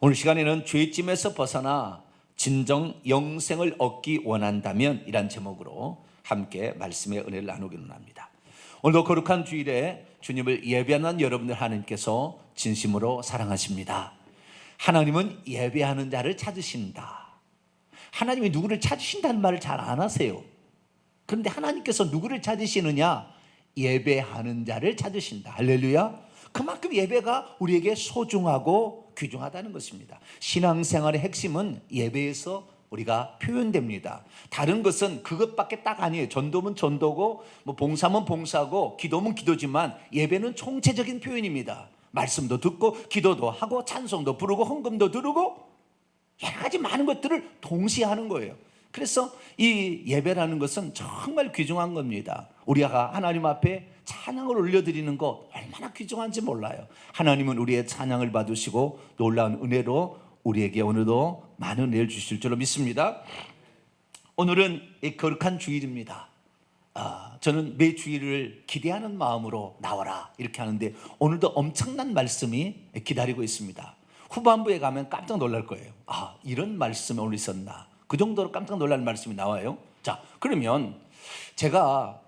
오늘 시간에는 죄짐에서 벗어나 진정 영생을 얻기 원한다면 이란 제목으로 함께 말씀의 은혜를 나누기로 합니다. 오늘도 거룩한 주일에 주님을 예배하는 여러분들 하나님께서 진심으로 사랑하십니다. 하나님은 예배하는 자를 찾으신다. 하나님이 누구를 찾으신다는 말을 잘 안 하세요. 그런데 하나님께서 누구를 찾으시느냐? 예배하는 자를 찾으신다. 할렐루야. 그만큼 예배가 우리에게 소중하고 귀중하다는 것입니다. 신앙생활의 핵심은 예배에서 우리가 표현됩니다. 다른 것은 그것밖에 딱 아니에요. 전도면 전도고 봉사면 봉사고 기도면 기도지만 예배는 총체적인 표현입니다. 말씀도 듣고 기도도 하고 찬송도 부르고 헌금도 드리고 여러 가지 많은 것들을 동시에 하는 거예요. 그래서 이 예배라는 것은 정말 귀중한 겁니다. 우리가 하나님 앞에 찬양을 올려드리는 것 얼마나 귀중한지 몰라요. 하나님은 우리의 찬양을 받으시고 놀라운 은혜로 우리에게 오늘도 많은 은혜를 주실 줄로 믿습니다. 오늘은 거룩한 주일입니다. 저는 매 주일을 기대하는 마음으로 나와라 이렇게 하는데 오늘도 엄청난 말씀이 기다리고 있습니다. 후반부에 가면 깜짝 놀랄 거예요. 이런 말씀이 오늘 있었나. 그 정도로 깜짝 놀랄 말씀이 나와요. 자, 그러면 제가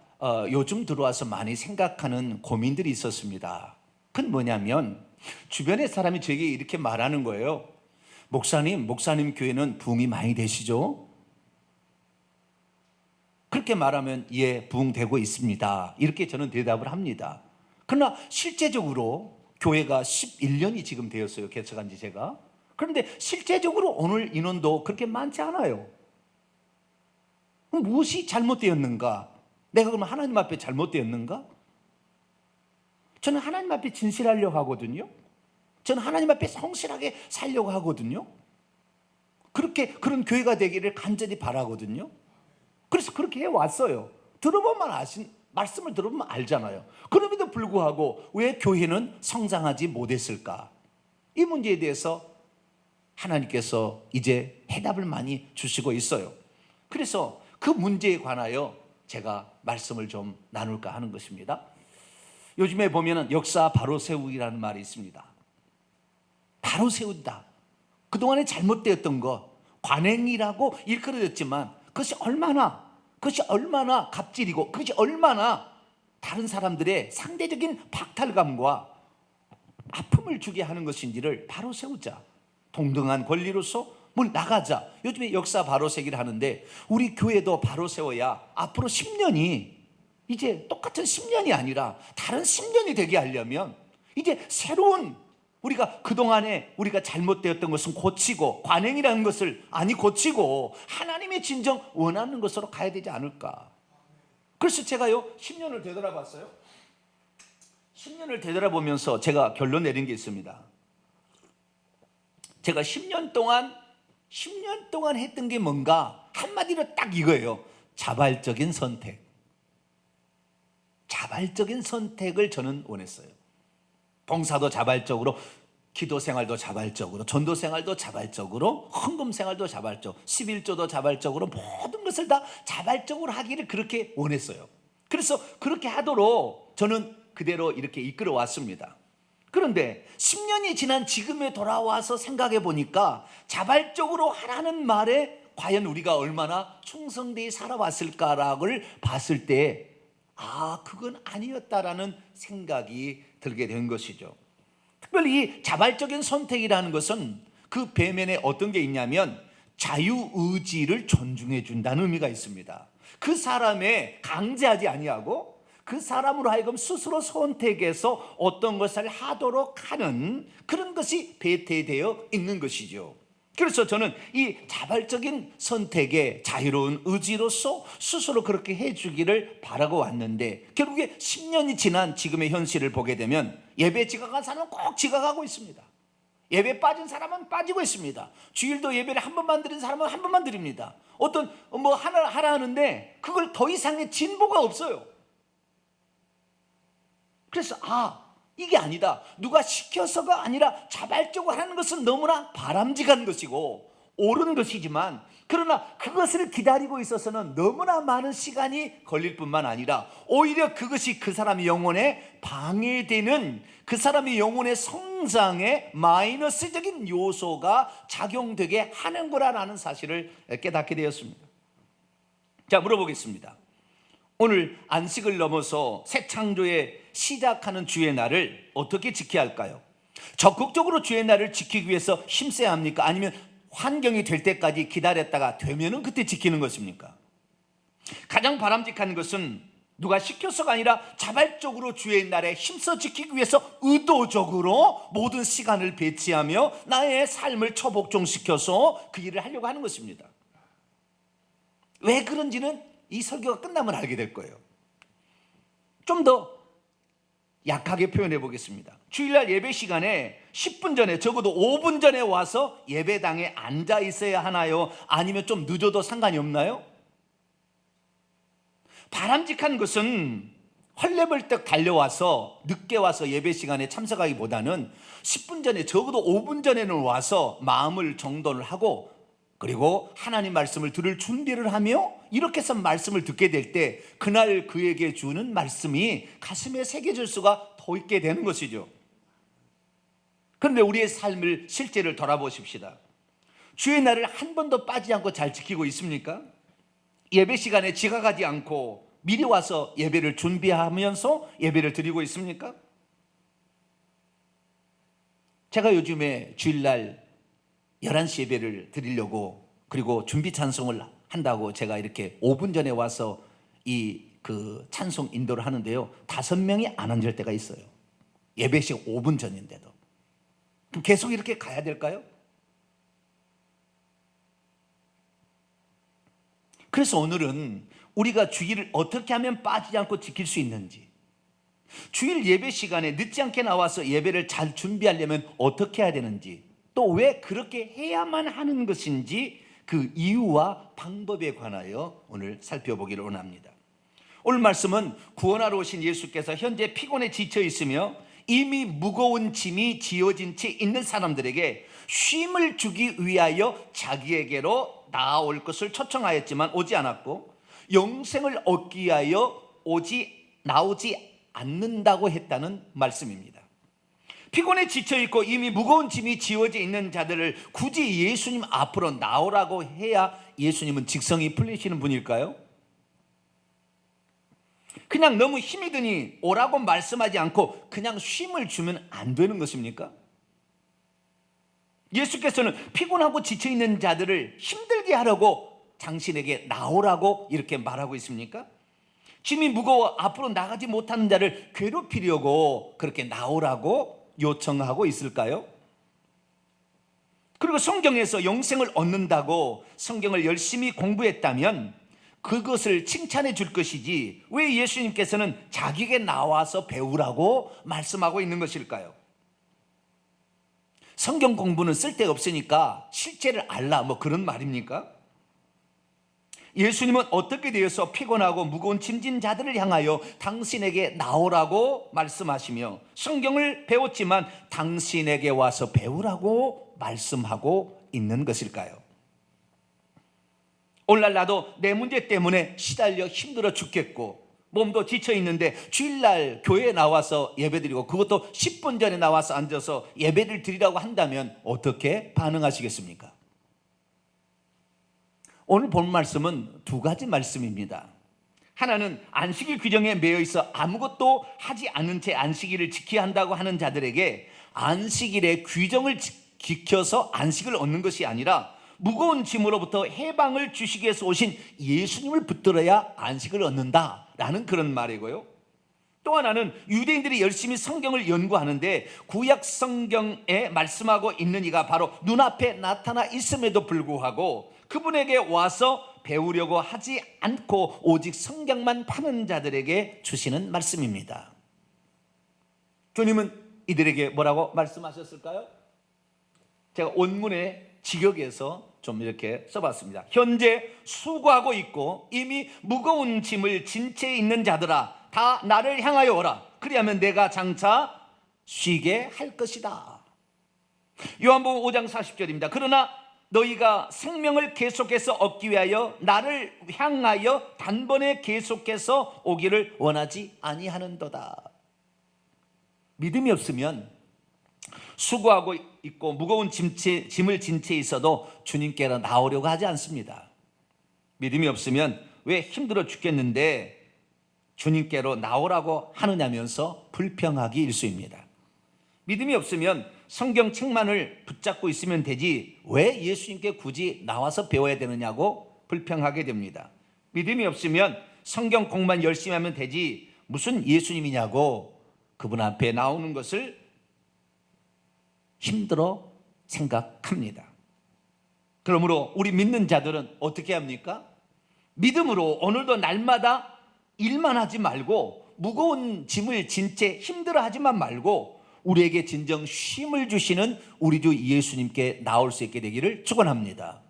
요즘 들어와서 많이 생각하는 고민들이 있었습니다. 그건 뭐냐면 주변의 사람이 저에게 이렇게 말하는 거예요. 목사님 교회는 부흥이 많이 되시죠? 그렇게 말하면 예, 부흥되고 있습니다. 이렇게 저는 대답을 합니다. 그러나 실제적으로 교회가 11년이 지금 되었어요. 개척한 지 제가. 그런데 실제적으로 오늘 인원도 그렇게 많지 않아요. 무엇이 잘못되었는가? 내가 그러면 하나님 앞에 잘못되었는가? 저는 하나님 앞에 진실하려고 하거든요. 저는 하나님 앞에 성실하게 살려고 하거든요. 그런 교회가 되기를 간절히 바라거든요. 그래서 그렇게 해왔어요. 말씀을 들어보면 알잖아요. 그럼에도 불구하고 왜 교회는 성장하지 못했을까? 이 문제에 대해서 하나님께서 이제 해답을 많이 주시고 있어요. 그래서 그 문제에 관하여 제가 말씀을 좀 나눌까 하는 것입니다. 요즘에 보면은 역사 바로 세우기라는 말이 있습니다. 바로 세운다. 그동안에 잘못되었던 것, 관행이라고 일컬어졌지만 그것이 얼마나 갑질이고 그것이 얼마나 다른 사람들의 상대적인 박탈감과 아픔을 주게 하는 것인지를 바로 세우자. 동등한 권리로서 나가자. 요즘에 역사 바로 세기를 하는데 우리 교회도 바로 세워야 앞으로 10년이 이제 똑같은 10년이 아니라 다른 10년이 되게 하려면 이제 새로운 우리가 그동안에 우리가 잘못되었던 것은 고치고 관행이라는 것을 고치고 하나님의 진정 원하는 것으로 가야 되지 않을까. 그래서 제가요 10년을 되돌아봤어요. 10년을 되돌아보면서 제가 결론 내린 게 있습니다. 제가 10년 동안 했던 게 뭔가 한마디로 딱 이거예요. 자발적인 선택을 저는 원했어요. 봉사도 자발적으로, 기도 생활도 자발적으로, 전도 생활도 자발적으로, 헌금 생활도 자발적으로, 11조도 자발적으로, 모든 것을 다 자발적으로 하기를 그렇게 원했어요. 그래서 그렇게 하도록 저는 그대로 이렇게 이끌어 왔습니다. 그런데 10년이 지난 지금에 돌아와서 생각해 보니까 자발적으로 하라는 말에 과연 우리가 얼마나 충성되이 살아왔을까를 봤을 때 그건 아니었다라는 생각이 들게 된 것이죠. 특별히 이 자발적인 선택이라는 것은 그 배면에 어떤 게 있냐면 자유의지를 존중해 준다는 의미가 있습니다. 그 사람의 강제하지 아니하고 그 사람으로 하여금 스스로 선택해서 어떤 것을 하도록 하는 그런 것이 배태되어 있는 것이죠. 그래서 저는 이 자발적인 선택의 자유로운 의지로서 스스로 그렇게 해주기를 바라고 왔는데 결국에 10년이 지난 지금의 현실을 보게 되면 예배 지각한 사람은 꼭 지각하고 있습니다. 예배 빠진 사람은 빠지고 있습니다. 주일도 예배를 한 번만 드린 사람은 한 번만 드립니다. 어떤 하라 하는데 그걸 더 이상의 진보가 없어요. 그래서 이게 아니다. 누가 시켜서가 아니라 자발적으로 하는 것은 너무나 바람직한 것이고 옳은 것이지만 그러나 그것을 기다리고 있어서는 너무나 많은 시간이 걸릴 뿐만 아니라 오히려 그것이 그 사람의 영혼에 방해되는, 그 사람의 영혼의 성장에 마이너스적인 요소가 작용되게 하는 거라는 사실을 깨닫게 되었습니다. 자, 물어보겠습니다. 오늘 안식을 넘어서 새 창조에 시작하는 주의 날을 어떻게 지켜야 할까요? 적극적으로 주의 날을 지키기 위해서 힘써야 합니까? 아니면 환경이 될 때까지 기다렸다가 되면은 그때 지키는 것입니까? 가장 바람직한 것은 누가 시켜서가 아니라 자발적으로 주의 날에 힘써 지키기 위해서 의도적으로 모든 시간을 배치하며 나의 삶을 처복종시켜서 그 일을 하려고 하는 것입니다. 왜 그런지는 이 설교가 끝나면 알게 될 거예요. 좀 더 약하게 표현해 보겠습니다. 주일날 예배 시간에 10분 전에, 적어도 5분 전에 와서 예배당에 앉아 있어야 하나요? 아니면 좀 늦어도 상관이 없나요? 바람직한 것은 헐레벌떡 달려와서 늦게 와서 예배 시간에 참석하기보다는 10분 전에, 적어도 5분 전에는 와서 마음을 정돈을 하고, 그리고 하나님 말씀을 들을 준비를 하며 이렇게 해서 말씀을 듣게 될 때 그날 그에게 주는 말씀이 가슴에 새겨질 수가 더 있게 되는 것이죠. 그런데 우리의 삶을 실제를 돌아보십시다. 주의 날을 한 번도 빠지지 않고 잘 지키고 있습니까? 예배 시간에 지각하지 않고 미리 와서 예배를 준비하면서 예배를 드리고 있습니까? 제가 요즘에 주일날 11시 예배를 드리려고, 그리고 준비 찬송을 한다고 제가 이렇게 5분 전에 와서 그 찬송 인도를 하는데요, 5명이 안 앉을 때가 있어요. 예배 시간 5분 전인데도. 그럼 계속 이렇게 가야 될까요? 그래서 오늘은 우리가 주일을 어떻게 하면 빠지지 않고 지킬 수 있는지, 주일 예배 시간에 늦지 않게 나와서 예배를 잘 준비하려면 어떻게 해야 되는지, 또 왜 그렇게 해야만 하는 것인지 그 이유와 방법에 관하여 오늘 살펴보기를 원합니다. 오늘 말씀은 구원하러 오신 예수께서 현재 피곤에 지쳐 있으며 이미 무거운 짐이 지어진 채 있는 사람들에게 쉼을 주기 위하여 자기에게로 나아올 것을 초청하였지만 오지 않았고, 영생을 얻기 위하여 나오지 않는다고 했다는 말씀입니다. 피곤에 지쳐있고 이미 무거운 짐이 지어져 있는 자들을 굳이 예수님 앞으로 나오라고 해야 예수님은 직성이 풀리시는 분일까요? 그냥 너무 힘이 드니 오라고 말씀하지 않고 그냥 쉼을 주면 안 되는 것입니까? 예수께서는 피곤하고 지쳐있는 자들을 힘들게 하려고 당신에게 나오라고 이렇게 말하고 있습니까? 짐이 무거워 앞으로 나가지 못하는 자를 괴롭히려고 그렇게 나오라고 요청하고 있을까요? 그리고 성경에서 영생을 얻는다고 성경을 열심히 공부했다면 그것을 칭찬해 줄 것이지, 왜 예수님께서는 자기에게 나와서 배우라고 말씀하고 있는 것일까요? 성경 공부는 쓸데가 없으니까 실제를 알라, 뭐 그런 말입니까? 예수님은 어떻게 되어서 피곤하고 무거운 짐진 자들을 향하여 당신에게 나오라고 말씀하시며 성경을 배웠지만 당신에게 와서 배우라고 말씀하고 있는 것일까요? 오늘날 나도 내 문제 때문에 시달려 힘들어 죽겠고 몸도 지쳐 있는데 주일날 교회에 나와서 예배드리고, 그것도 10분 전에 나와서 앉아서 예배를 드리라고 한다면 어떻게 반응하시겠습니까? 오늘 본 말씀은 두 가지 말씀입니다. 하나는 안식일 규정에 매여 있어 아무것도 하지 않은 채 안식일을 지켜야 한다고 하는 자들에게 안식일의 규정을 지켜서 안식을 얻는 것이 아니라 무거운 짐으로부터 해방을 주시기 위해서 오신 예수님을 붙들어야 안식을 얻는다라는 그런 말이고요. 또 하나는 유대인들이 열심히 성경을 연구하는데 구약 성경에 말씀하고 있는 이가 바로 눈앞에 나타나 있음에도 불구하고 그분에게 와서 배우려고 하지 않고 오직 성경만 파는 자들에게 주시는 말씀입니다. 주님은 이들에게 뭐라고 말씀하셨을까요? 제가 원문의 직역에서 좀 이렇게 써봤습니다. 현재 수고하고 있고 이미 무거운 짐을 진 채 있는 자들아, 다 나를 향하여 오라. 그리하면 내가 장차 쉬게 할 것이다. 요한복음 5장 40절입니다. 그러나 너희가 생명을 계속해서 얻기 위하여 나를 향하여 단번에 계속해서 오기를 원하지 아니하는도다. 믿음이 없으면 수고하고 있고 무거운 짐을 진 채 있어도 주님께로 나오려고 하지 않습니다. 믿음이 없으면 왜 힘들어 죽겠는데 주님께로 나오라고 하느냐면서 불평하기 일쑤입니다. 믿음이 없으면 성경책만을 붙잡고 있으면 되지 왜 예수님께 굳이 나와서 배워야 되느냐고 불평하게 됩니다. 믿음이 없으면 성경 공부만 열심히 하면 되지 무슨 예수님이냐고 그분 앞에 나오는 것을 힘들어 생각합니다. 그러므로 우리 믿는 자들은 어떻게 합니까? 믿음으로 오늘도 날마다 일만 하지 말고 무거운 짐을 진 채 힘들어하지만 말고 우리에게 진정 쉼을 주시는 우리 주 예수님께 나올 수 있게 되기를 축원합니다.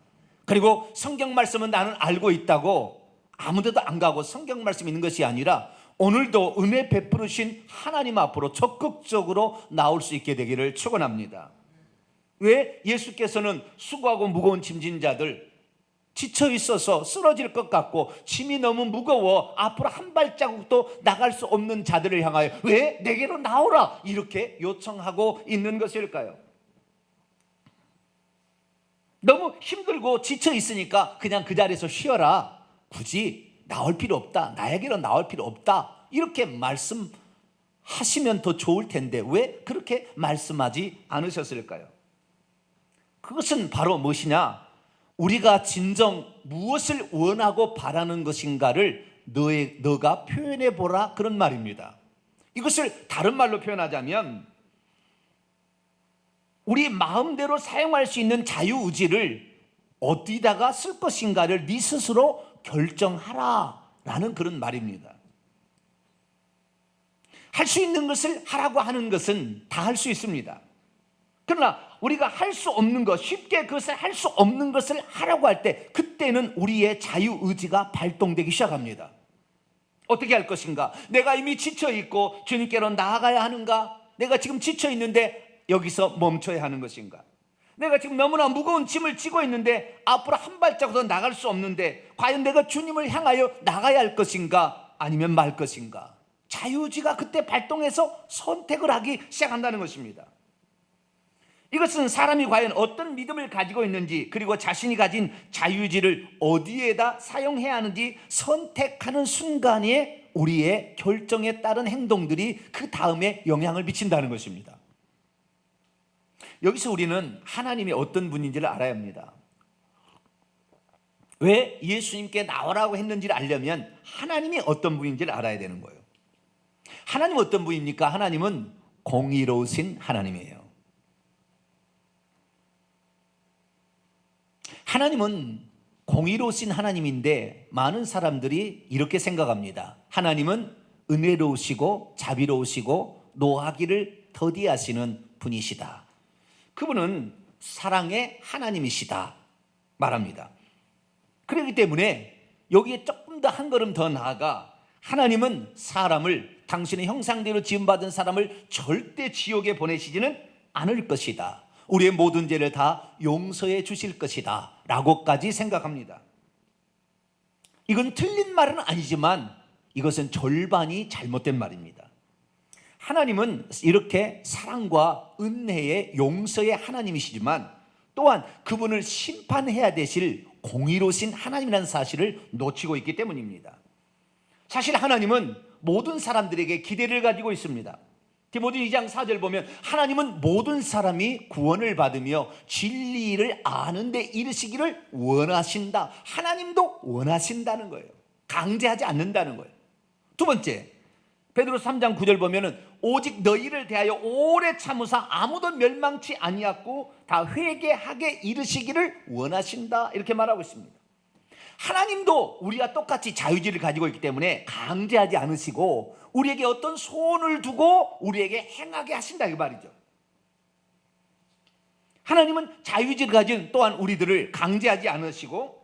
그리고 성경 말씀은 나는 알고 있다고 아무데도 안 가고 성경 말씀 있는 것이 아니라 오늘도 은혜 베푸르신 하나님 앞으로 적극적으로 나올 수 있게 되기를 축원합니다. 왜 예수께서는 수고하고 무거운 짐진 자들 지쳐 있어서 쓰러질 것 같고 짐이 너무 무거워 앞으로 한 발자국도 나갈 수 없는 자들을 향하여 왜 내게로 나오라 이렇게 요청하고 있는 것일까요? 너무 힘들고 지쳐 있으니까 그냥 그 자리에서 쉬어라, 굳이 나올 필요 없다, 나에게로 나올 필요 없다 이렇게 말씀하시면 더 좋을 텐데 왜 그렇게 말씀하지 않으셨을까요? 그것은 바로 무엇이냐? 우리가 진정 무엇을 원하고 바라는 것인가를 너가 표현해 보라 그런 말입니다. 이것을 다른 말로 표현하자면 우리 마음대로 사용할 수 있는 자유의지를 어디다가 쓸 것인가를 네 스스로 결정하라 라는 그런 말입니다. 할 수 있는 것을 하라고 하는 것은 다 할 수 있습니다. 그러나 우리가 할 수 없는 것, 쉽게 그것을 할 수 없는 것을 하라고 할 때 그때는 우리의 자유의지가 발동되기 시작합니다. 어떻게 할 것인가? 내가 이미 지쳐있고 주님께로 나아가야 하는가? 내가 지금 지쳐있는데 여기서 멈춰야 하는 것인가? 내가 지금 너무나 무거운 짐을 지고 있는데 앞으로 한 발자국 더 나갈 수 없는데 과연 내가 주님을 향하여 나가야 할 것인가? 아니면 말 것인가? 자유의지가 그때 발동해서 선택을 하기 시작한다는 것입니다. 이것은 사람이 과연 어떤 믿음을 가지고 있는지 그리고 자신이 가진 자유의지를 어디에다 사용해야 하는지 선택하는 순간에 우리의 결정에 따른 행동들이 그 다음에 영향을 미친다는 것입니다. 여기서 우리는 하나님이 어떤 분인지를 알아야 합니다. 왜 예수님께 나오라고 했는지를 알려면 하나님이 어떤 분인지를 알아야 되는 거예요. 하나님은 어떤 분입니까? 하나님은 공의로우신 하나님이에요. 하나님은 공의로우신 하나님인데 많은 사람들이 이렇게 생각합니다. 하나님은 은혜로우시고 자비로우시고 노하기를 더디하시는 분이시다. 그분은 사랑의 하나님이시다 말합니다. 그렇기 때문에 여기에 조금 더 한 걸음 더 나아가 하나님은 사람을 당신의 형상대로 지음받은 사람을 절대 지옥에 보내시지는 않을 것이다. 우리의 모든 죄를 다 용서해 주실 것이다 라고까지 생각합니다. 이건 틀린 말은 아니지만 이것은 절반이 잘못된 말입니다. 하나님은 이렇게 사랑과 은혜의 용서의 하나님이시지만 또한 그분을 심판해야 되실 공의로우신 하나님이라는 사실을 놓치고 있기 때문입니다. 사실 하나님은 모든 사람들에게 기대를 가지고 있습니다. 디모데 2장 4절 보면 하나님은 모든 사람이 구원을 받으며 진리를 아는 데 이르시기를 원하신다. 하나님도 원하신다는 거예요. 강제하지 않는다는 거예요. 두 번째, 베드로서 3장 9절 보면은 오직 너희를 대하여 오래 참으사 아무도 멸망치 아니하고 다 회개하게 이르시기를 원하신다 이렇게 말하고 있습니다. 하나님도 우리와 똑같이 자유의지를 가지고 있기 때문에 강제하지 않으시고 우리에게 어떤 소원을 두고 우리에게 행하게 하신다 이 말이죠. 하나님은 자유의지를 가진 또한 우리들을 강제하지 않으시고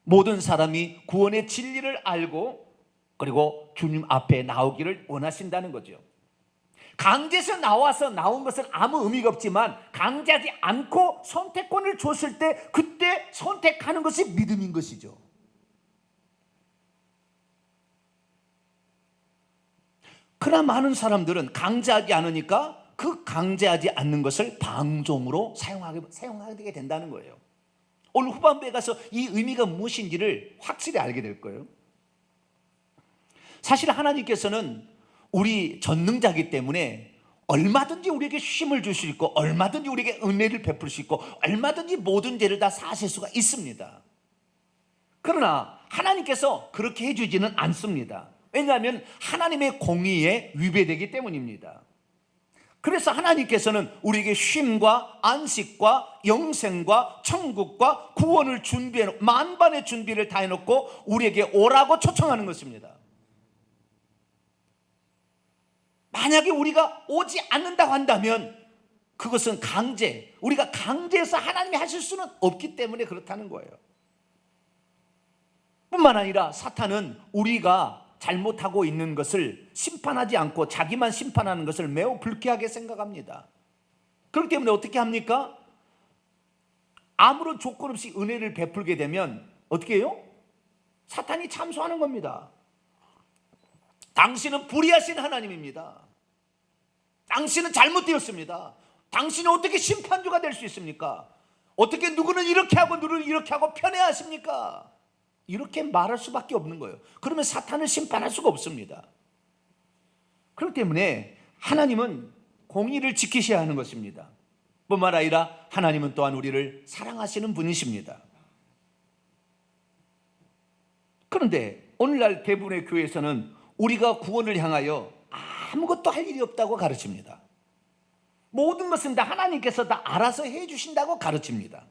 모든 사람이 구원의 진리를 알고 그리고 주님 앞에 나오기를 원하신다는 거죠. 강제에서 나온 것은 아무 의미가 없지만 강제하지 않고 선택권을 줬을 때 그때 선택하는 것이 믿음인 것이죠. 그러나 많은 사람들은 강제하지 않으니까 그 강제하지 않는 것을 방종으로 사용하게 된다는 거예요. 오늘 후반부에 가서 이 의미가 무엇인지를 확실히 알게 될 거예요. 사실 하나님께서는 우리 전능자이기 때문에 얼마든지 우리에게 쉼을 줄 수 있고 얼마든지 우리에게 은혜를 베풀 수 있고 얼마든지 모든 죄를 다 사하실 수가 있습니다. 그러나 하나님께서 그렇게 해주지는 않습니다. 왜냐하면 하나님의 공의에 위배되기 때문입니다. 그래서 하나님께서는 우리에게 쉼과 안식과 영생과 천국과 구원을 준비해 만반의 준비를 다 해놓고 우리에게 오라고 초청하는 것입니다. 만약에 우리가 오지 않는다고 한다면 그것은 강제, 우리가 강제해서 하나님이 하실 수는 없기 때문에 그렇다는 거예요. 뿐만 아니라 사탄은 우리가 잘못하고 있는 것을 심판하지 않고 자기만 심판하는 것을 매우 불쾌하게 생각합니다. 그렇기 때문에 어떻게 합니까? 아무런 조건 없이 은혜를 베풀게 되면 어떻게 해요? 사탄이 참소하는 겁니다. 당신은 불의하신 하나님입니다. 당신은 잘못되었습니다. 당신이 어떻게 심판주가 될 수 있습니까? 어떻게 누구는 이렇게 하고 누구는 이렇게 하고 편애하십니까? 이렇게 말할 수밖에 없는 거예요. 그러면 사탄을 심판할 수가 없습니다. 그렇기 때문에 하나님은 공의를 지키셔야 하는 것입니다. 뿐만 아니라 하나님은 또한 우리를 사랑하시는 분이십니다. 그런데 오늘날 대부분의 교회에서는 우리가 구원을 향하여 아무것도 할 일이 없다고 가르칩니다. 모든 것은 다 하나님께서 다 알아서 해주신다고 가르칩니다.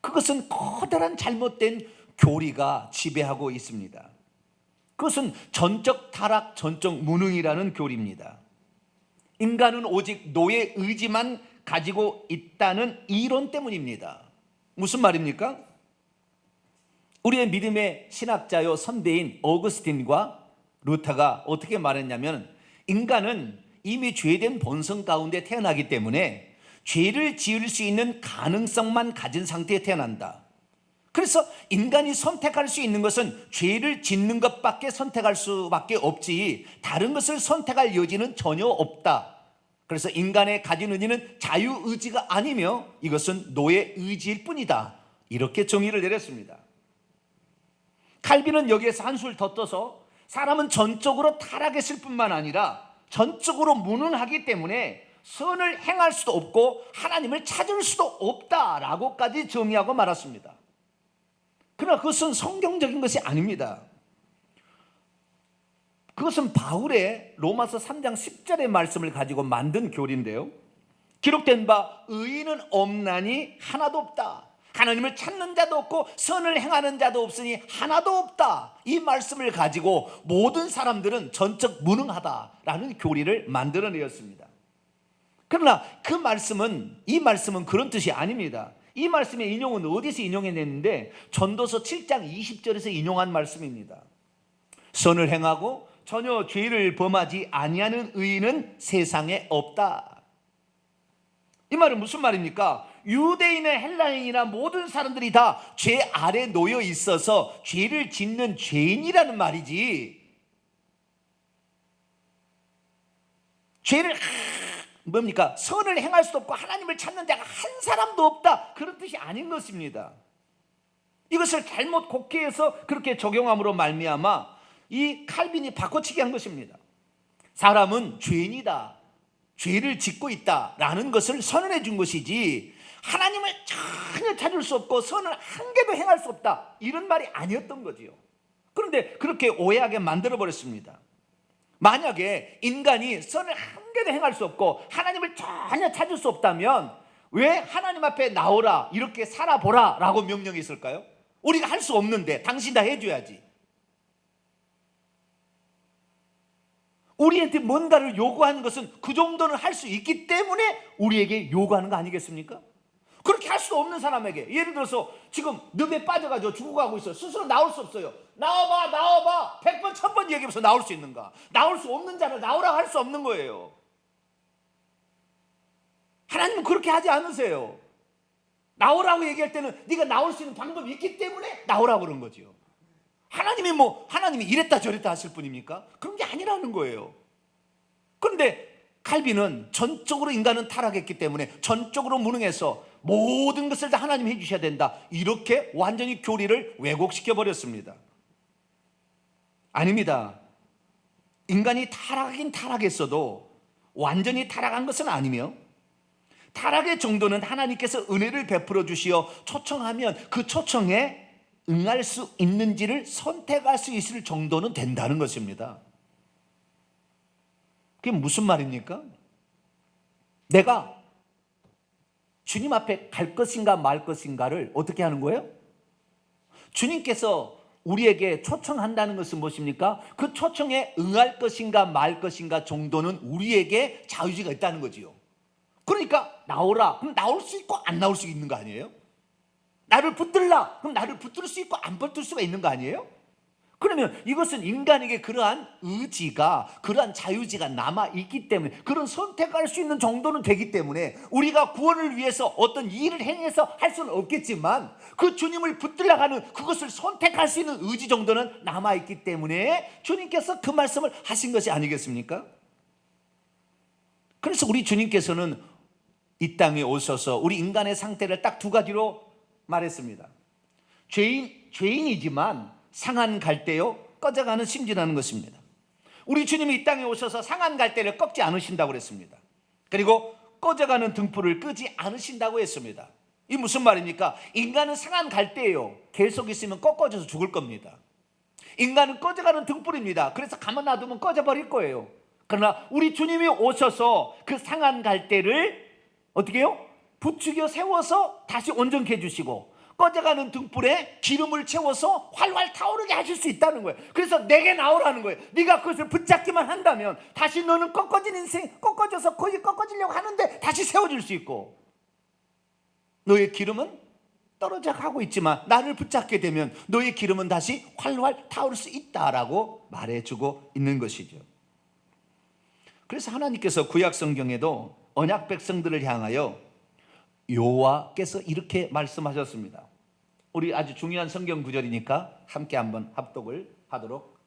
그것은 커다란 잘못된 교리가 지배하고 있습니다. 그것은 전적 타락, 전적 무능이라는 교리입니다. 인간은 오직 노예 의지만 가지고 있다는 이론 때문입니다. 무슨 말입니까? 우리의 믿음의 신학자요 선배인 어거스틴과 루터가 어떻게 말했냐면 인간은 이미 죄된 본성 가운데 태어나기 때문에 죄를 지을 수 있는 가능성만 가진 상태에 태어난다. 그래서 인간이 선택할 수 있는 것은 죄를 짓는 것밖에 선택할 수밖에 없지 다른 것을 선택할 여지는 전혀 없다. 그래서 인간의 가진 의지는 자유의지가 아니며 이것은 노예의지일 뿐이다. 이렇게 정의를 내렸습니다. 칼빈은 여기에서 한술 더 떠서 사람은 전적으로 타락했을 뿐만 아니라 전적으로 무능하기 때문에 선을 행할 수도 없고 하나님을 찾을 수도 없다라고까지 정의하고 말았습니다. 그러나 그것은 성경적인 것이 아닙니다. 그것은 바울의 로마서 3장 10절의 말씀을 가지고 만든 교리인데요. 기록된 바 의인은 없나니 하나도 없다. 하나님을 찾는 자도 없고 선을 행하는 자도 없으니 하나도 없다. 이 말씀을 가지고 모든 사람들은 전적 무능하다라는 교리를 만들어내었습니다. 그러나 이 말씀은 그런 뜻이 아닙니다. 이 말씀의 인용은 어디서 인용해냈는데 전도서 7장 20절에서 인용한 말씀입니다. 선을 행하고 전혀 죄를 범하지 아니하는 의인은 세상에 없다. 이 말은 무슨 말입니까? 유대인이나 헬라인이나 모든 사람들이 다 죄 아래 놓여 있어서 죄를 짓는 죄인이라는 말이지, 죄를 뭡니까? 선을 행할 수도 없고 하나님을 찾는 자가 한 사람도 없다, 그런 뜻이 아닌 것입니다. 이것을 잘못 곡해해서 그렇게 적용함으로 말미암아 이 칼빈이 바꿔치기 한 것입니다. 사람은 죄인이다, 죄를 짓고 있다라는 것을 선언해 준 것이지 하나님을 전혀 찾을 수 없고 선을 한 개도 행할 수 없다, 이런 말이 아니었던 거지요. 그런데 그렇게 오해하게 만들어버렸습니다. 만약에 인간이 선을 한 개도 행할 수 없고 하나님을 전혀 찾을 수 없다면 왜 하나님 앞에 나오라, 이렇게 살아보라 라고 명령이 있을까요? 우리가 할 수 없는데 당신 다 해줘야지. 우리한테 뭔가를 요구하는 것은 그 정도는 할 수 있기 때문에 우리에게 요구하는 거 아니겠습니까? 그렇게 할 수 없는 사람에게, 예를 들어서 지금 늪에 빠져가지고 죽어가고 있어요. 스스로 나올 수 없어요. 나와봐 100번 1000번 얘기하면서 나올 수 있는가? 나올 수 없는 자를 나오라고 할 수 없는 거예요. 하나님은 그렇게 하지 않으세요. 나오라고 얘기할 때는 네가 나올 수 있는 방법이 있기 때문에 나오라고 그런 거죠. 하나님이 이랬다 저랬다 하실 분입니까? 그런 게 아니라는 거예요. 그런데 칼빈은 전적으로 인간은 타락했기 때문에 전적으로 무능해서 모든 것을 다 하나님 해주셔야 된다, 이렇게 완전히 교리를 왜곡시켜 버렸습니다. 아닙니다. 인간이 타락하긴 타락했어도 완전히 타락한 것은 아니며, 타락의 정도는 하나님께서 은혜를 베풀어 주시어 초청하면 그 초청에 응할 수 있는지를 선택할 수 있을 정도는 된다는 것입니다. 그게 무슨 말입니까? 내가 주님 앞에 갈 것인가 말 것인가를 어떻게 하는 거예요? 주님께서 우리에게 초청한다는 것은 무엇입니까? 그 초청에 응할 것인가 말 것인가 정도는 우리에게 자유지가 있다는 거지요. 그러니까 나오라, 그럼 나올 수 있고 안 나올 수 있는 거 아니에요? 나를 붙들라, 그럼 나를 붙들 수 있고 안 붙들 수가 있는 거 아니에요? 그러면 이것은 인간에게 그러한 의지가, 그러한 자유지가 남아있기 때문에, 그런 선택할 수 있는 정도는 되기 때문에 우리가 구원을 위해서 어떤 일을 행해서 할 수는 없겠지만 그 주님을 붙들려 가는 그것을 선택할 수 있는 의지 정도는 남아있기 때문에 주님께서 그 말씀을 하신 것이 아니겠습니까? 그래서 우리 주님께서는 이 땅에 오셔서 우리 인간의 상태를 딱 두 가지로 말했습니다. 죄인이지만 상한 갈대요 꺼져가는 심지라는 것입니다. 우리 주님이 이 땅에 오셔서 상한 갈대를 꺾지 않으신다고 그랬습니다. 그리고 꺼져가는 등불을 끄지 않으신다고 했습니다. 이 무슨 말입니까? 인간은 상한 갈대예요. 계속 있으면 꺾어져서 죽을 겁니다. 인간은 꺼져가는 등불입니다. 그래서 가만 놔두면 꺼져버릴 거예요. 그러나 우리 주님이 오셔서 그 상한 갈대를 어떻게 해요? 부추겨 세워서 다시 온전케 해주시고, 꺼져가는 등불에 기름을 채워서 활활 타오르게 하실 수 있다는 거예요. 그래서 내게 나오라는 거예요. 네가 그것을 붙잡기만 한다면 다시 너는 꺾어진 인생, 꺾어져서 거기 꺾어지려고 하는데 다시 세워질 수 있고, 너의 기름은 떨어져 가고 있지만 나를 붙잡게 되면 너의 기름은 다시 활활 타오를 수 있다라고 말해주고 있는 것이죠. 그래서 하나님께서 구약 성경에도 언약 백성들을 향하여 여호와께서 이렇게 말씀하셨습니다. 우리 아주 중요한 성경 구절이니까 함께 한번 합독을 하도록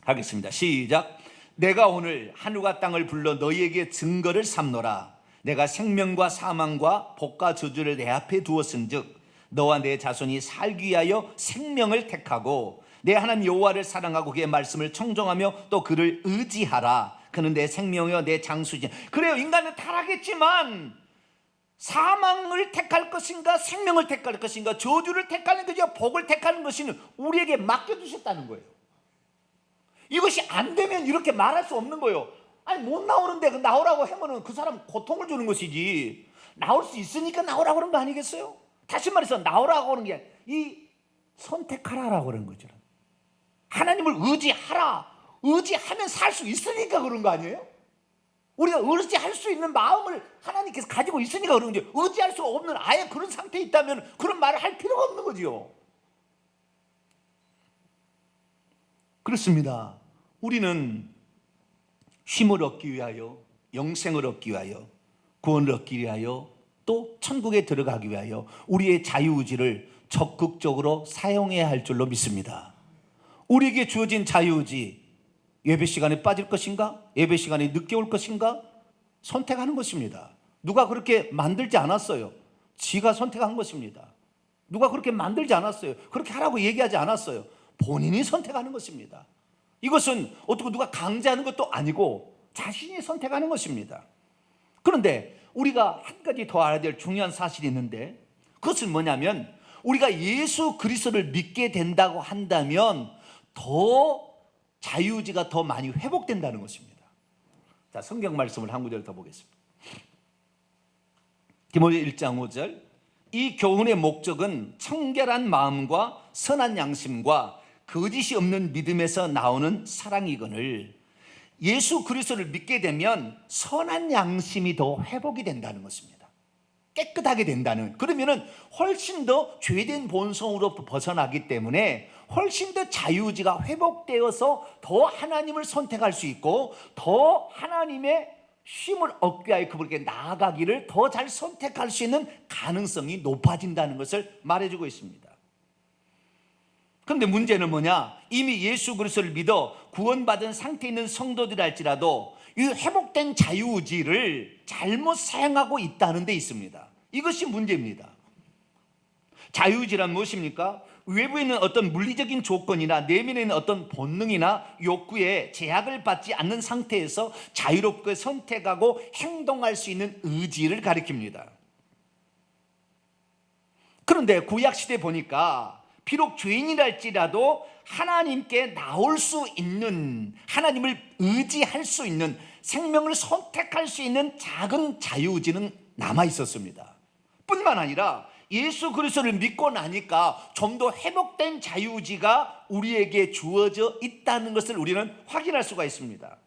하겠습니다. 시작. 내가 오늘 하늘과 땅을 불러 너희에게 증거를 삼노라. 내가 생명과 사망과 복과 저주를 내 앞에 두었은즉 너와 내 자손이 살기 위하여 생명을 택하고 내 하나님 여호와를 사랑하고 그의 말씀을 청종하며 또 그를 의지하라. 그는 내 생명이요 내 장수지. 그래요, 인간은 타락했지만 사망을 택할 것인가 생명을 택할 것인가 저주를 택하는 것인가 복을 택하는 것은 우리에게 맡겨주셨다는 거예요. 이것이 안 되면 이렇게 말할 수 없는 거예요. 아니 못 나오는데 나오라고 하면 그 사람 고통을 주는 것이지, 나올 수 있으니까 나오라고 그런 거 아니겠어요? 다시 말해서 나오라고 하는 게 이 선택하라라고 그런 거죠. 하나님을 의지하라, 의지하면 살 수 있으니까 그런 거 아니에요? 우리가 의지할 수 있는 마음을 하나님께서 가지고 있으니까 그런 거죠. 의지할 수 없는 아예 그런 상태에 있다면 그런 말을 할 필요가 없는 거지요. 그렇습니다. 우리는 쉼을 얻기 위하여, 영생을 얻기 위하여, 구원을 얻기 위하여, 또 천국에 들어가기 위하여 우리의 자유의지를 적극적으로 사용해야 할 줄로 믿습니다. 우리에게 주어진 자유의지, 예배 시간에 빠질 것인가? 예배 시간에 늦게 올 것인가? 선택하는 것입니다. 누가 그렇게 만들지 않았어요. 지가 선택한 것입니다. 누가 그렇게 만들지 않았어요. 그렇게 하라고 얘기하지 않았어요. 본인이 선택하는 것입니다. 이것은 어떻게 누가 강제하는 것도 아니고 자신이 선택하는 것입니다. 그런데 우리가 한 가지 더 알아야 될 중요한 사실이 있는데, 그것은 뭐냐면 우리가 예수 그리스도를 믿게 된다고 한다면 더 자유의지가 더 많이 회복된다는 것입니다. 자, 성경 말씀을 한 구절 더 보겠습니다. 디모데 1장 5절. 이 교훈의 목적은 청결한 마음과 선한 양심과 거짓이 없는 믿음에서 나오는 사랑이거늘, 예수 그리스도를 믿게 되면 선한 양심이 더 회복이 된다는 것입니다. 깨끗하게 된다는, 그러면은 훨씬 더 죄된 본성으로 벗어나기 때문에 훨씬 더 자유의지가 회복되어서 더 하나님을 선택할 수 있고 더 하나님의 쉼을 얻기 위하여 그분께 나아가기를 더 잘 선택할 수 있는 가능성이 높아진다는 것을 말해주고 있습니다. 그런데 문제는 뭐냐? 이미 예수 그리스도를 믿어 구원받은 상태에 있는 성도들일지라도 이 회복된 자유의지를 잘못 사용하고 있다는 데 있습니다. 이것이 문제입니다. 자유의지란 무엇입니까? 외부에 있는 어떤 물리적인 조건이나 내면에 있는 어떤 본능이나 욕구에 제약을 받지 않는 상태에서 자유롭게 선택하고 행동할 수 있는 의지를 가리킵니다. 그런데 구약시대 보니까 비록 죄인이랄지라도 하나님께 나올 수 있는, 하나님을 의지할 수 있는, 생명을 선택할 수 있는 작은 자유의지는 남아 있었습니다. 뿐만 아니라 예수 그리스도를 믿고 나니까 좀 더 회복된 자유의지가 우리에게 주어져 있다는 것을 우리는 확인할 수가 있습니다.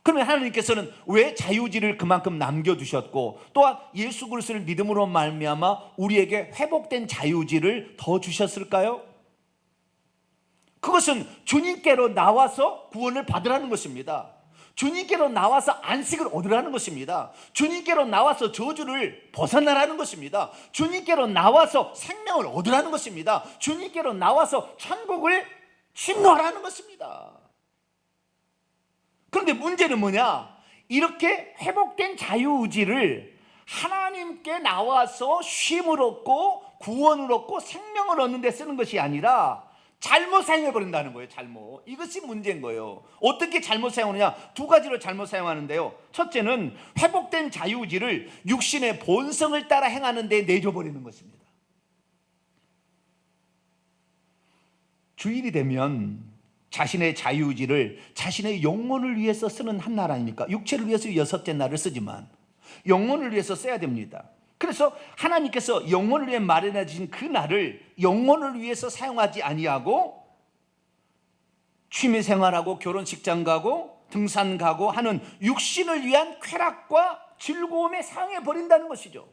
그러면 하나님께서는 왜 자유의지를 그만큼 남겨두셨고 또한 예수 그리스도를 믿음으로 말미암아 우리에게 회복된 자유의지를 더 주셨을까요? 그것은 주님께로 나와서 구원을 받으라는 것입니다. 주님께로 나와서 안식을 얻으라는 것입니다. 주님께로 나와서 저주를 벗어나라는 것입니다. 주님께로 나와서 생명을 얻으라는 것입니다. 주님께로 나와서 천국을 침노하라는 것입니다. 그런데 문제는 뭐냐? 이렇게 회복된 자유의지를 하나님께 나와서 쉼을 얻고 구원을 얻고 생명을 얻는 데 쓰는 것이 아니라 잘못 사용해버린다는 거예요. 잘못. 이것이 문제인 거예요. 어떻게 잘못 사용하느냐? 두 가지로 잘못 사용하는데요. 첫째는 회복된 자유의지를 육신의 본성을 따라 행하는 데 내줘버리는 것입니다. 주일이 되면 자신의 자유의지를 자신의 영혼을 위해서 쓰는 한 날 아닙니까? 육체를 위해서 6째 날을 쓰지만 영혼을 위해서 써야 됩니다. 그래서 하나님께서 영혼을 위해 마련해 주신 그 날을 영혼을 위해서 사용하지 아니하고 취미생활하고 결혼식장 가고 등산 가고 하는 육신을 위한 쾌락과 즐거움에 사용해 버린다는 것이죠.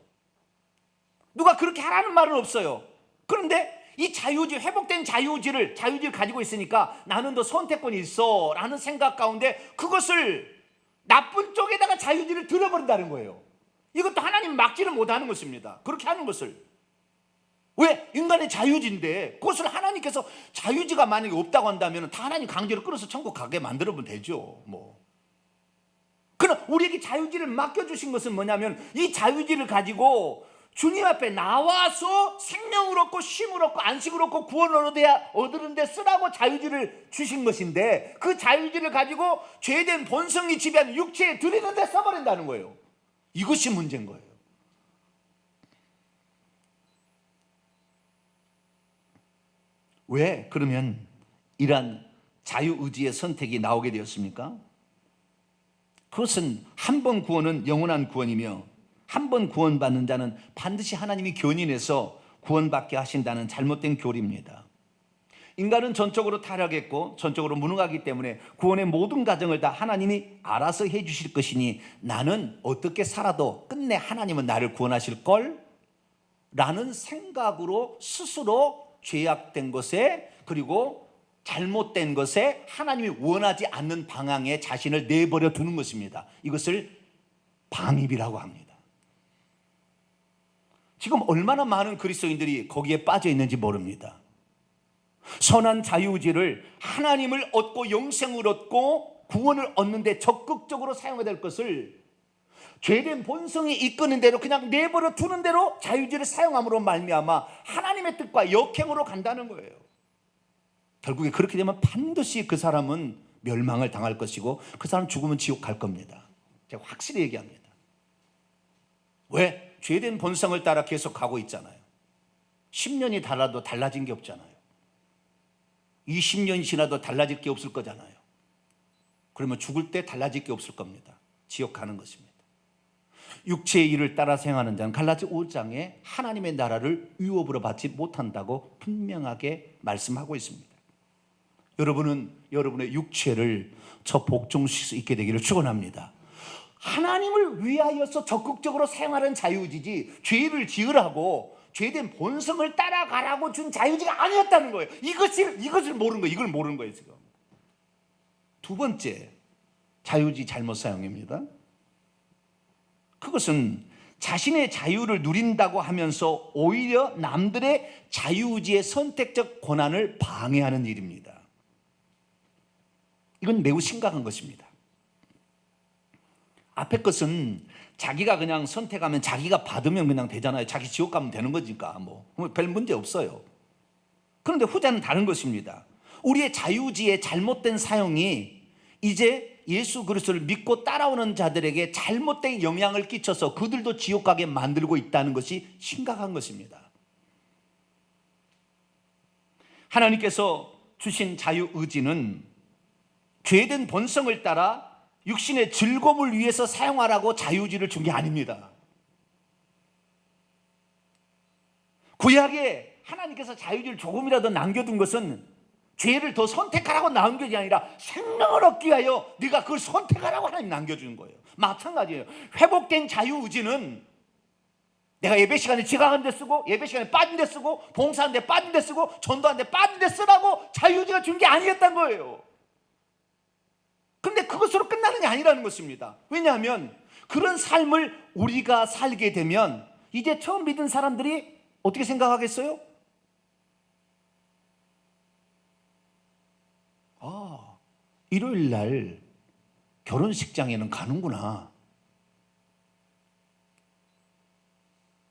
누가 그렇게 하라는 말은 없어요. 그런데 이 자유의지, 회복된 자유의지를 가지고 있으니까 나는 더 선택권이 있어 라는 생각 가운데 그것을 나쁜 쪽에다가 자유의지를 들어버린다는 거예요. 이것도 하나님 막지는 못하는 것입니다. 그렇게 하는 것을. 왜? 인간의 자유의지인데 그것을 하나님께서 자유의지가 만약에 없다고 한다면 다 하나님 강제로 끌어서 천국 가게 만들어보면 되죠. 그러나 우리에게 자유의지를 맡겨주신 것은 뭐냐면 이 자유의지를 가지고 주님 앞에 나와서 생명을 얻고 쉼을 얻고 안식을 얻고 구원을 얻으는 데 쓰라고 자유의지를 주신 것인데 그 자유의지를 가지고 죄된 본성이 지배하는 육체에 드리는 데 써버린다는 거예요. 이것이 문제인 거예요. 왜 그러면 이러한 자유의지의 선택이 나오게 되었습니까? 그것은 한 번 구원은 영원한 구원이며 한 번 구원받는 자는 반드시 하나님이 견인해서 구원받게 하신다는 잘못된 교리입니다. 인간은 전적으로 타락했고 전적으로 무능하기 때문에 구원의 모든 과정을 다 하나님이 알아서 해 주실 것이니 나는 어떻게 살아도 끝내 하나님은 나를 구원하실 걸? 라는 생각으로 스스로 죄악된 것에 그리고 잘못된 것에 하나님이 원하지 않는 방향에 자신을 내버려 두는 것입니다. 이것을 방입이라고 합니다. 지금 얼마나 많은 그리스도인들이 거기에 빠져 있는지 모릅니다. 선한 자유의지를 하나님을 얻고 영생을 얻고 구원을 얻는 데 적극적으로 사용해야 될 것을 죄된 본성이 이끄는 대로 그냥 내버려 두는 대로 자유의지를 사용함으로 말미암아 하나님의 뜻과 역행으로 간다는 거예요. 결국에 그렇게 되면 반드시 그 사람은 멸망을 당할 것이고 그 사람 죽으면 지옥 갈 겁니다. 제가 확실히 얘기합니다. 왜? 죄된 본성을 따라 계속 가고 있잖아요. 10년이 달라도 달라진 게 없잖아요. 20년이 지나도 달라질 게 없을 거잖아요. 그러면 죽을 때 달라질 게 없을 겁니다. 지옥 가는 것입니다. 육체의 일을 따라 행하는 자는 갈라디아 5장에 하나님의 나라를 유업으로 받지 못한다고 분명하게 말씀하고 있습니다. 여러분은 여러분의 육체를 저 복종시킬 수 있게 되기를 축원합니다. 하나님을 위하여서 적극적으로 사용하는 자유의지지 죄를 지으라고 죄된 본성을 따라가라고 준 자유의지가 아니었다는 거예요. 이것을 모르는 거예요. 이걸 모르는 거예요. 지금. 두 번째, 자유의지 잘못 사용입니다. 그것은 자신의 자유를 누린다고 하면서 오히려 남들의 자유의지의 선택적 권한을 방해하는 일입니다. 이건 매우 심각한 것입니다. 앞에 것은 자기가 그냥 선택하면 자기가 받으면 그냥 되잖아요. 자기 지옥 가면 되는 거니까 별 문제 없어요. 그런데 후자는 다른 것입니다. 우리의 자유의지의 잘못된 사용이 이제 예수 그리스도를 믿고 따라오는 자들에게 잘못된 영향을 끼쳐서 그들도 지옥 가게 만들고 있다는 것이 심각한 것입니다. 하나님께서 주신 자유의지는 죄된 본성을 따라 육신의 즐거움을 위해서 사용하라고 자유의지를 준 게 아닙니다. 구약에 하나님께서 자유의지를 조금이라도 남겨둔 것은 죄를 더 선택하라고 남겨진 게 아니라 생명을 얻기 위하여 네가 그걸 선택하라고 하나님 남겨주는 거예요. 마찬가지예요. 회복된 자유의지는 내가 예배 시간에 지각한 데 쓰고, 예배 시간에 빠진 데 쓰고, 봉사한 데 빠진 데 쓰고, 전도한 데 빠진 데 쓰라고 자유의지가 준 게 아니었단 거예요. 그런데 그것으로 끝나는 게 아니라는 것입니다. 왜냐하면 그런 삶을 우리가 살게 되면 이제 처음 믿은 사람들이 어떻게 생각하겠어요? 일요일 날 결혼식장에는 가는구나.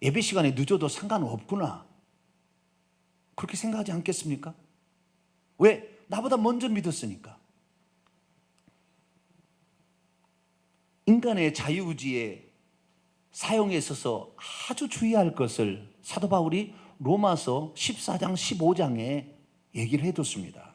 예배 시간에 늦어도 상관없구나. 그렇게 생각하지 않겠습니까? 왜? 나보다 먼저 믿었으니까. 인간의 자유의지의 사용에 있어서 아주 주의할 것을 사도 바울이 로마서 14장 15장에 얘기를 해뒀습니다.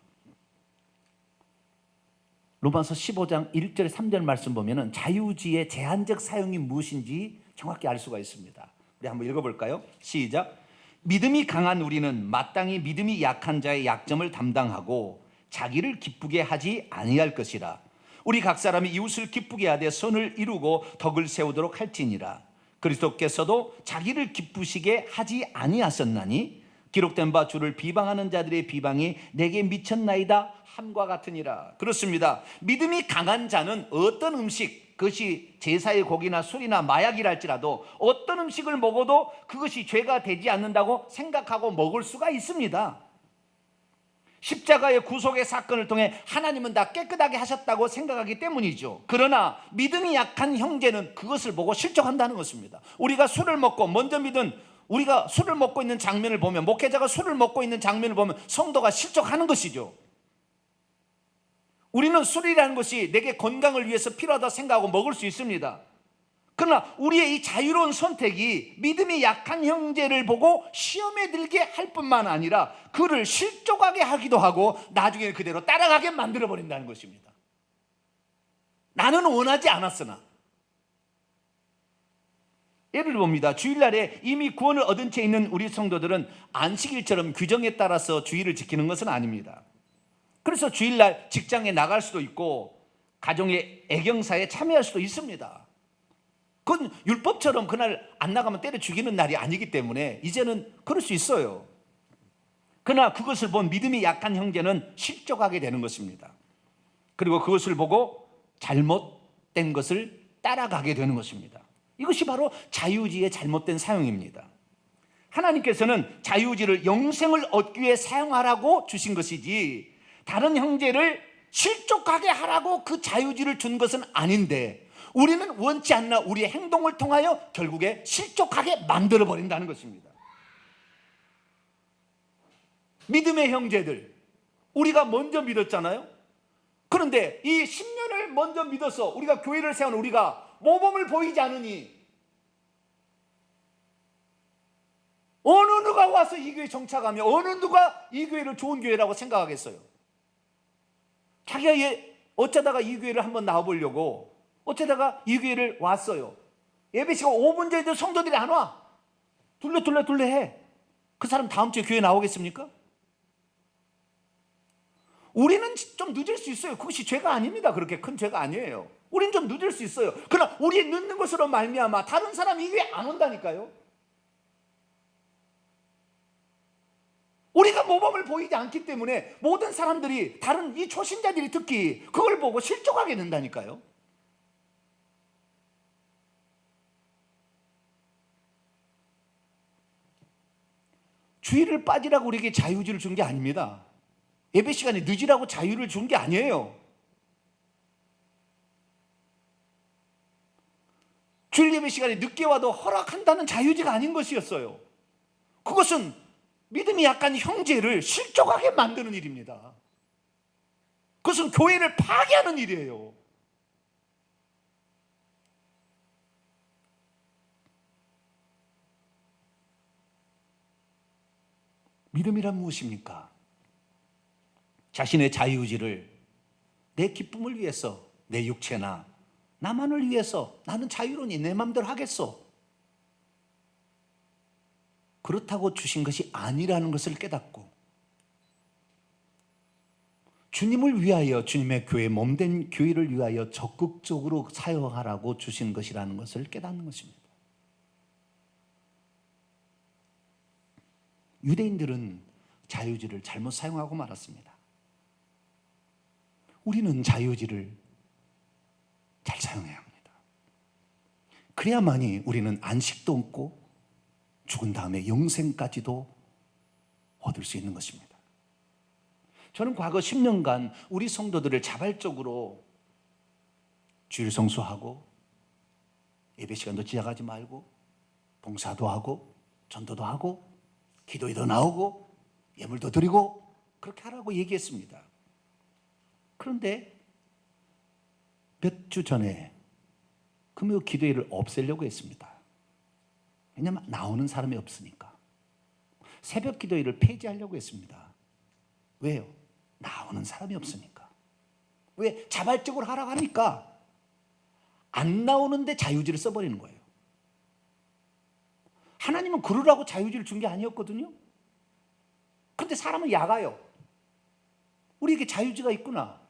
로마서 15장 1절 3절 말씀 보면 자유의지의 제한적 사용이 무엇인지 정확히 알 수가 있습니다. 우리 한번 읽어볼까요? 시작. 믿음이 강한 우리는 마땅히 믿음이 약한 자의 약점을 담당하고 자기를 기쁘게 하지 아니할 것이라. 우리 각 사람이 이웃을 기쁘게 하되 선을 이루고 덕을 세우도록 할지니라. 그리스도께서도 자기를 기쁘시게 하지 아니하셨나니 기록된 바 주를 비방하는 자들의 비방이 내게 미쳤나이다 함과 같으니라. 그렇습니다. 믿음이 강한 자는 어떤 음식, 그것이 제사의 고기나 술이나 마약이라 할지라도 어떤 음식을 먹어도 그것이 죄가 되지 않는다고 생각하고 먹을 수가 있습니다. 십자가의 구속의 사건을 통해 하나님은 다 깨끗하게 하셨다고 생각하기 때문이죠. 그러나 믿음이 약한 형제는 그것을 보고 실족한다는 것입니다. 우리가 술을 먹고 먼저 믿은 우리가 술을 먹고 있는 장면을 보면, 목회자가 술을 먹고 있는 장면을 보면 성도가 실족하는 것이죠. 우리는 술이라는 것이 내게 건강을 위해서 필요하다 생각하고 먹을 수 있습니다. 그러나 우리의 이 자유로운 선택이 믿음이 약한 형제를 보고 시험에 들게 할 뿐만 아니라 그를 실족하게 하기도 하고 나중에 그대로 따라가게 만들어버린다는 것입니다. 나는 원하지 않았으나. 예를 봅니다. 주일날에 이미 구원을 얻은 채 있는 우리 성도들은 안식일처럼 규정에 따라서 주일을 지키는 것은 아닙니다. 그래서 주일날 직장에 나갈 수도 있고 가정의 애경사에 참여할 수도 있습니다. 그건 율법처럼 그날 안 나가면 때려 죽이는 날이 아니기 때문에 이제는 그럴 수 있어요. 그러나 그것을 본 믿음이 약한 형제는 실족하게 되는 것입니다. 그리고 그것을 보고 잘못된 것을 따라가게 되는 것입니다. 이것이 바로 자유의지의 잘못된 사용입니다. 하나님께서는 자유의지를 영생을 얻기 위해 사용하라고 주신 것이지 다른 형제를 실족하게 하라고 그 자유의지를 준 것은 아닌데 우리는 원치 않나 우리의 행동을 통하여 결국에 실족하게 만들어버린다는 것입니다. 믿음의 형제들, 우리가 먼저 믿었잖아요. 그런데 이 10년을 먼저 믿어서 우리가 교회를 세운 우리가 모범을 보이지 않으니 어느 누가 와서 이 교회에 정착하며 어느 누가 이 교회를 좋은 교회라고 생각하겠어요? 자기가 어쩌다가 이 교회를 한번 나와보려고 어쩌다가 이 교회를 왔어요. 예배 시간 5분 전에도 성도들이 안 와. 둘레 해. 그 사람 다음 주에 교회 나오겠습니까? 우리는 좀 늦을 수 있어요. 그것이 죄가 아닙니다. 그렇게 큰 죄가 아니에요. 우리는 좀 늦을 수 있어요. 그러나 우리 늦는 것으로 말미암아 다른 사람이 이 교회 안 온다니까요. 우리가 모범을 보이지 않기 때문에 모든 사람들이, 다른 이 초신자들이 특히 그걸 보고 실족하게 된다니까요. 주일을 빠지라고 우리에게 자유의지를 준 게 아닙니다. 예배 시간에 늦으라고 자유를 준 게 아니에요. 주일 예배 시간에 늦게 와도 허락한다는 자유의지가 아닌 것이었어요. 그것은 믿음이 약한 형제를 실족하게 만드는 일입니다. 그것은 교회를 파괴하는 일이에요. 믿음이란 무엇입니까? 자신의 자유의지를 내 기쁨을 위해서, 내 육체나 나만을 위해서 나는 자유로니 내 마음대로 하겠소, 그렇다고 주신 것이 아니라는 것을 깨닫고 주님을 위하여, 주님의 교회, 몸된 교회를 위하여 적극적으로 사용하라고 주신 것이라는 것을 깨닫는 것입니다. 유대인들은 자유의지를 잘못 사용하고 말았습니다. 우리는 자유의지를 잘 사용해야 합니다. 그래야만이 우리는 안식도 얻고 죽은 다음에 영생까지도 얻을 수 있는 것입니다. 저는 과거 10년간 우리 성도들을 자발적으로 주일 성수하고 예배 시간도 지나가지 말고 봉사도 하고 전도도 하고 기도에도 나오고 예물도 드리고 그렇게 하라고 얘기했습니다. 그런데 몇 주 전에 금요 기도회를 없애려고 했습니다. 왜냐하면 나오는 사람이 없으니까. 새벽 기도회를 폐지하려고 했습니다. 왜요? 나오는 사람이 없으니까. 왜? 자발적으로 하라고 하니까 안 나오는데 자유의지를 써버리는 거예요. 하나님은 그러라고 자유의지를 준 게 아니었거든요. 그런데 사람은 야가요. 우리에게 자유의지가 있구나,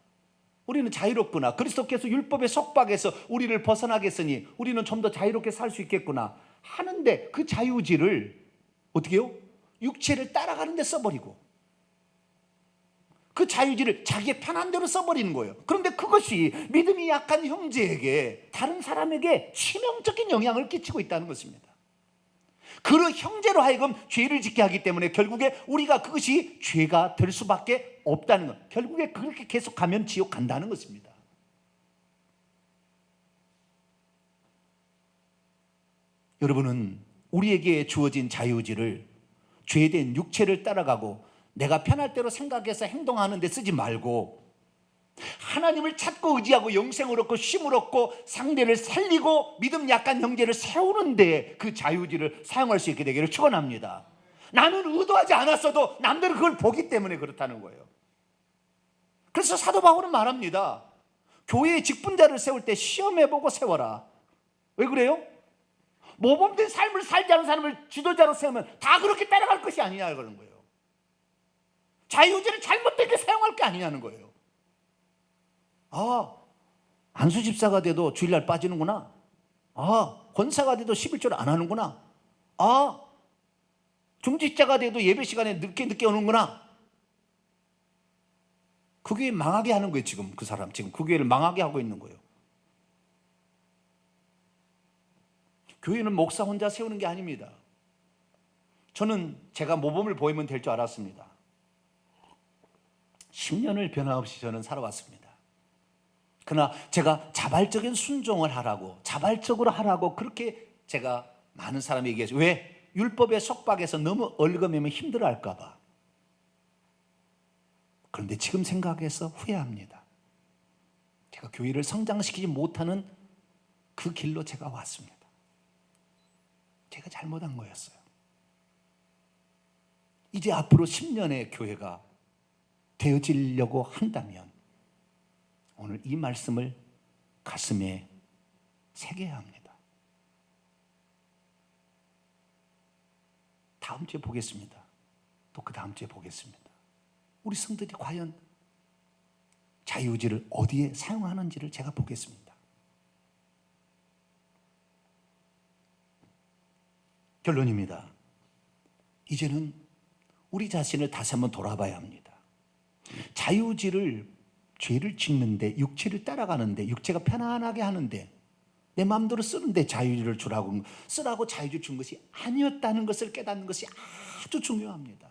우리는 자유롭구나, 그리스도께서 율법의 속박에서 우리를 벗어나게 했으니 우리는 좀 더 자유롭게 살 수 있겠구나 하는데 그 자유의지를 어떻게 해요? 육체를 따라가는 데 써버리고 그 자유의지를 자기의 편한 대로 써버리는 거예요. 그런데 그것이 믿음이 약한 형제에게, 다른 사람에게 치명적인 영향을 끼치고 있다는 것입니다. 그 형제로 하여금 죄를 짓게 하기 때문에 결국에 우리가 그것이 죄가 될 수밖에 없다는 것, 결국에 그렇게 계속하면 지옥 간다는 것입니다. 여러분은 우리에게 주어진 자유의지를 죄된 육체를 따라가고 내가 편할 대로 생각해서 행동하는 데 쓰지 말고 하나님을 찾고 의지하고 영생을 얻고 쉼을 얻고 상대를 살리고 믿음 약한 형제를 세우는 데 그 자유의지를 사용할 수 있게 되기를 축원합니다. 나는 의도하지 않았어도 남들은 그걸 보기 때문에 그렇다는 거예요. 그래서 사도 바울은 말합니다. 교회의 직분자를 세울 때 시험해보고 세워라. 왜 그래요? 모범된 삶을 살지 않은 사람을 지도자로 세우면 다 그렇게 따라갈 것이 아니냐 그러는 거예요. 자유의지를 잘못되게 사용할 게 아니냐는 거예요. 아, 안수 집사가 돼도 주일날 빠지는구나. 아, 권사가 돼도 11조를 안 하는구나. 아, 중직자가 돼도 예배 시간에 늦게 오는구나. 그 교회 망하게 하는 거예요. 지금 그 사람 지금 그 교회를 망하게 하고 있는 거예요. 교회는 목사 혼자 세우는 게 아닙니다. 저는 제가 모범을 보이면 될 줄 알았습니다. 10년을 변함없이 저는 살아왔습니다. 그러나 제가 자발적인 순종을 하라고, 자발적으로 하라고 그렇게 제가 많은 사람에게 얘기했어요. 왜? 율법의 속박에서 너무 얽매면 힘들어할까 봐. 그런데 지금 생각해서 후회합니다. 제가 교회를 성장시키지 못하는 그 길로 제가 왔습니다. 제가 잘못한 거였어요. 이제 앞으로 10년의 교회가 되어지려고 한다면 오늘 이 말씀을 가슴에 새겨야 합니다. 다음 주에 보겠습니다. 또 그 다음 주에 보겠습니다. 우리 성도들이 과연 자유의지를 어디에 사용하는지를 제가 보겠습니다. 결론입니다. 이제는 우리 자신을 다시 한번 돌아봐야 합니다. 자유의지를 죄를 짓는데, 육체를 따라가는데, 육체가 편안하게 하는데 내 마음대로 쓰는데 자유를 주라고, 쓰라고 자유를 준 것이 아니었다는 것을 깨닫는 것이 아주 중요합니다.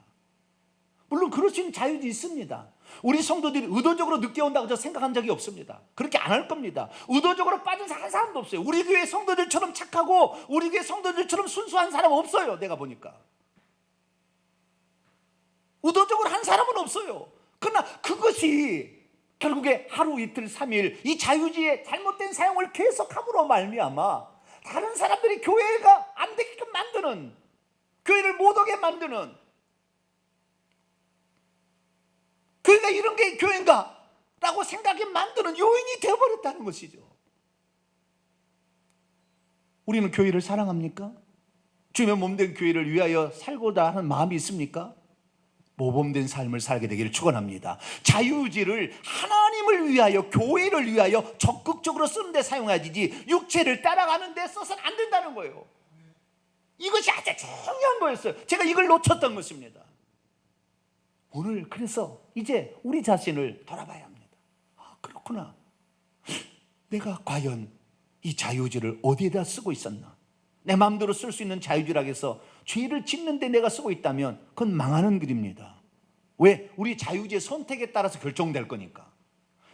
물론 그럴 수 있는 자유도 있습니다. 우리 성도들이 의도적으로 늦게 온다고 저 생각한 적이 없습니다. 그렇게 안 할 겁니다. 의도적으로 빠진 한 사람도 없어요. 우리 교회 성도들처럼 착하고 우리 교회 성도들처럼 순수한 사람 없어요. 내가 보니까 의도적으로 한 사람은 없어요. 그러나 그것이 결국에 하루 이틀 3일 이 자유지의 잘못된 사용을 계속함으로 말미암아 다른 사람들이 교회가 안 되게끔 만드는, 교회를 못 오게 만드는, 교회가 이런 게 교회인가? 라고 생각하게 만드는 요인이 되어버렸다는 것이죠. 우리는 교회를 사랑합니까? 주님의 몸된 교회를 위하여 살고자 하는 마음이 있습니까? 모범된 삶을 살게 되기를 축원합니다. 자유의지를 하나님을 위하여, 교회를 위하여 적극적으로 쓰는 데 사용하지 육체를 따라가는 데 써서는 안 된다는 거예요. 이것이 아주 중요한 거였어요. 제가 이걸 놓쳤던 것입니다. 오늘 그래서 이제 우리 자신을 돌아봐야 합니다. 그렇구나. 내가 과연 이 자유의지를 어디에다 쓰고 있었나? 내 마음대로 쓸 수 있는 자유의지라고 해서 죄를 짓는 데 내가 쓰고 있다면 그건 망하는 길입니다. 왜? 우리 자유의지의 선택에 따라서 결정될 거니까.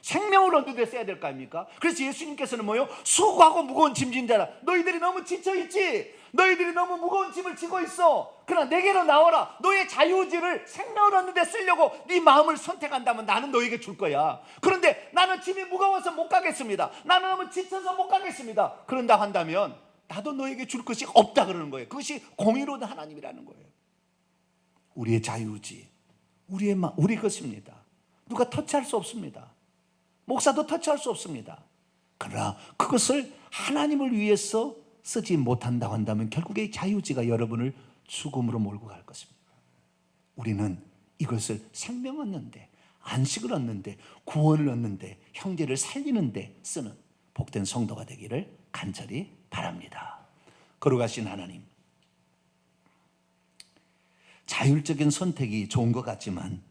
생명을 얻는 데 써야 될 거 아닙니까? 그래서 예수님께서는 뭐요? 수고하고 무거운 짐진 자라, 너희들이 너무 지쳐있지? 너희들이 너무 무거운 짐을 지고 있어. 그러나 내게로 나와라. 너의 자유의지를 생명을 얻는 데 쓰려고 네 마음을 선택한다면 나는 너에게 줄 거야. 그런데 나는 짐이 무거워서 못 가겠습니다. 나는 너무 지쳐서 못 가겠습니다. 그런다 한다면 나도 너에게 줄 것이 없다 그러는 거예요. 그것이 공의로운 하나님이라는 거예요. 우리의 자유의지, 우리 것입니다. 누가 터치할 수 없습니다. 목사도 터치할 수 없습니다. 그러나 그것을 하나님을 위해서 쓰지 못한다고 한다면 결국에 자유의지가 여러분을 죽음으로 몰고 갈 것입니다. 우리는 이것을 생명 얻는데, 안식을 얻는데, 구원을 얻는데, 형제를 살리는데 쓰는 복된 성도가 되기를 간절히 바랍니다. 거룩하신 하나님, 자율적인 선택이 좋은 것 같지만